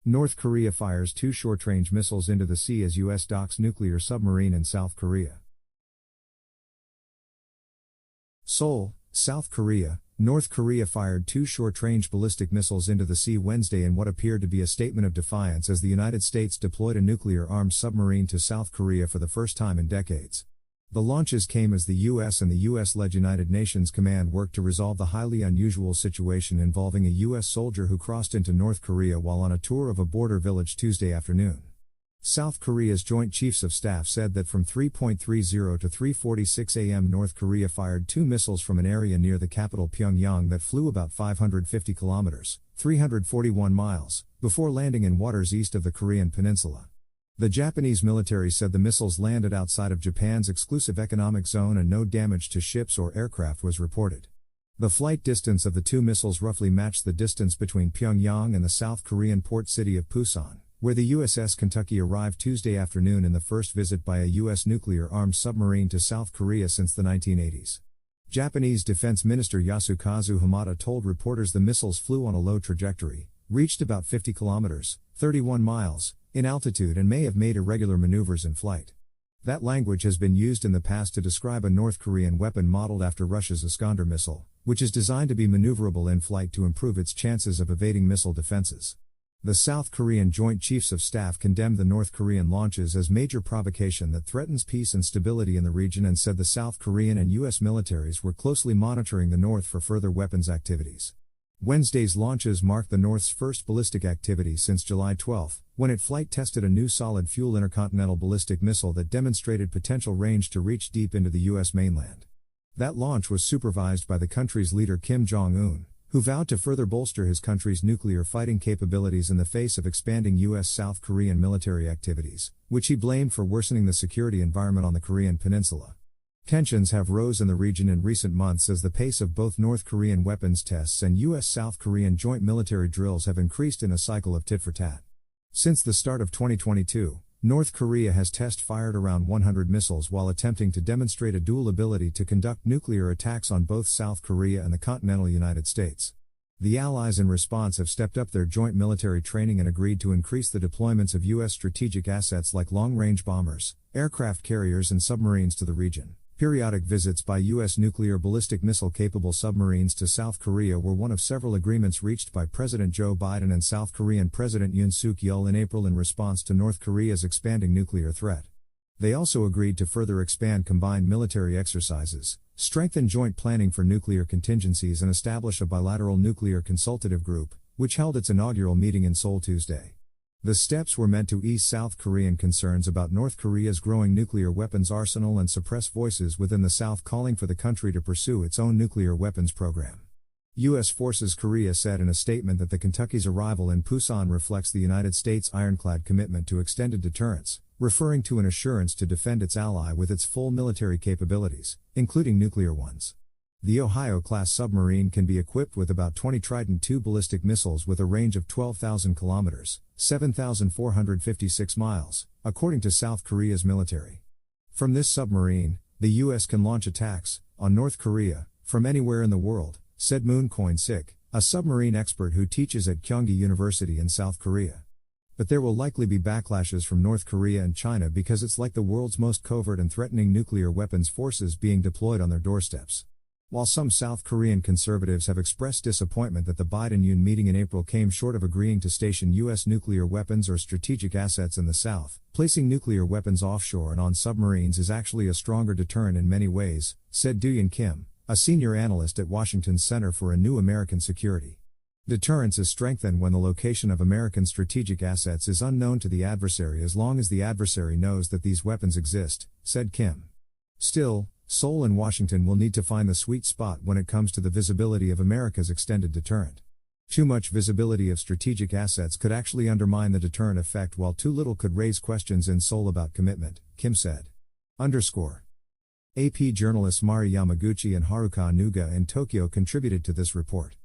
North Korea fires 2 short-range missiles into the sea as U.S. docks nuclear submarine in South Korea. Seoul, South Korea. North Korea fired 2 short-range ballistic missiles into the sea Wednesday in what appeared to be a statement of defiance as the United States deployed a nuclear-armed submarine to South Korea for the first time in decades. The launches came as the U.S. and the U.S.-led United Nations Command worked to resolve the highly unusual situation involving a U.S. soldier who crossed into North Korea while on a tour of a border village Tuesday afternoon. South Korea's Joint Chiefs of Staff said that from 3:30 to 3:46 a.m. North Korea fired 2 missiles from an area near the capital Pyongyang that flew about 550 kilometers, 341 miles, before landing in waters east of the Korean peninsula. The Japanese military said the missiles landed outside of Japan's exclusive economic zone and no damage to ships or aircraft was reported. The flight distance of the 2 missiles roughly matched the distance between Pyongyang and the South Korean port city of Pusan, where the USS Kentucky arrived Tuesday afternoon in the first visit by a U.S. nuclear-armed submarine to South Korea since the 1980s. Japanese Defense Minister Yasukazu Hamada told reporters the missiles flew on a low trajectory, reached about 50 kilometers, 31 miles, in altitude and may have made irregular maneuvers in flight. That language has been used in the past to describe a North Korean weapon modeled after Russia's Iskander missile, which is designed to be maneuverable in flight to improve its chances of evading missile defenses. The South Korean Joint Chiefs of Staff condemned the North Korean launches as major provocation that threatens peace and stability in the region and said the South Korean and U.S. militaries were closely monitoring the North for further weapons activities. Wednesday's launches marked the North's first ballistic activity since July 12, when it flight tested a new solid-fuel intercontinental ballistic missile that demonstrated potential range to reach deep into the U.S. mainland. That launch was supervised by the country's leader Kim Jong-un, who vowed to further bolster his country's nuclear fighting capabilities in the face of expanding U.S.-South Korean military activities, which he blamed for worsening the security environment on the Korean peninsula. Tensions have rose in the region in recent months as the pace of both North Korean weapons tests and U.S.-South Korean joint military drills have increased in a cycle of tit-for-tat. Since the start of 2022, North Korea has test-fired around 100 missiles while attempting to demonstrate a dual ability to conduct nuclear attacks on both South Korea and the continental United States. The Allies in response have stepped up their joint military training and agreed to increase the deployments of U.S. strategic assets like long-range bombers, aircraft carriers and submarines to the region. Periodic visits by U.S. nuclear ballistic missile-capable submarines to South Korea were one of several agreements reached by President Joe Biden and South Korean President Yoon Suk-yeol in April in response to North Korea's expanding nuclear threat. They also agreed to further expand combined military exercises, strengthen joint planning for nuclear contingencies and establish a bilateral nuclear consultative group, which held its inaugural meeting in Seoul Tuesday. The steps were meant to ease South Korean concerns about North Korea's growing nuclear weapons arsenal and suppress voices within the South calling for the country to pursue its own nuclear weapons program. U.S. Forces Korea said in a statement that the Kentucky's arrival in Pusan reflects the United States' ironclad commitment to extended deterrence, referring to an assurance to defend its ally with its full military capabilities, including nuclear ones. The Ohio-class submarine can be equipped with about 20 Trident II ballistic missiles with a range of 12,000 kilometers, 7,456 miles, according to South Korea's military. From this submarine, the U.S. can launch attacks on North Korea from anywhere in the world, said Moon Koin-sik, a submarine expert who teaches at Kyunghee University in South Korea. But there will likely be backlashes from North Korea and China because it's like the world's most covert and threatening nuclear weapons forces being deployed on their doorsteps. While some South Korean conservatives have expressed disappointment that the Biden-Yoon meeting in April came short of agreeing to station U.S. nuclear weapons or strategic assets in the South, placing nuclear weapons offshore and on submarines is actually a stronger deterrent in many ways, said Dooyeon Kim, a senior analyst at Washington's Center for a New American Security. Deterrence is strengthened when the location of American strategic assets is unknown to the adversary as long as the adversary knows that these weapons exist, said Kim. Still, Seoul and Washington will need to find the sweet spot when it comes to the visibility of America's extended deterrent. Too much visibility of strategic assets could actually undermine the deterrent effect while too little could raise questions in Seoul about commitment, Kim said. AP journalists Mari Yamaguchi and Haruka Nuga in Tokyo contributed to this report.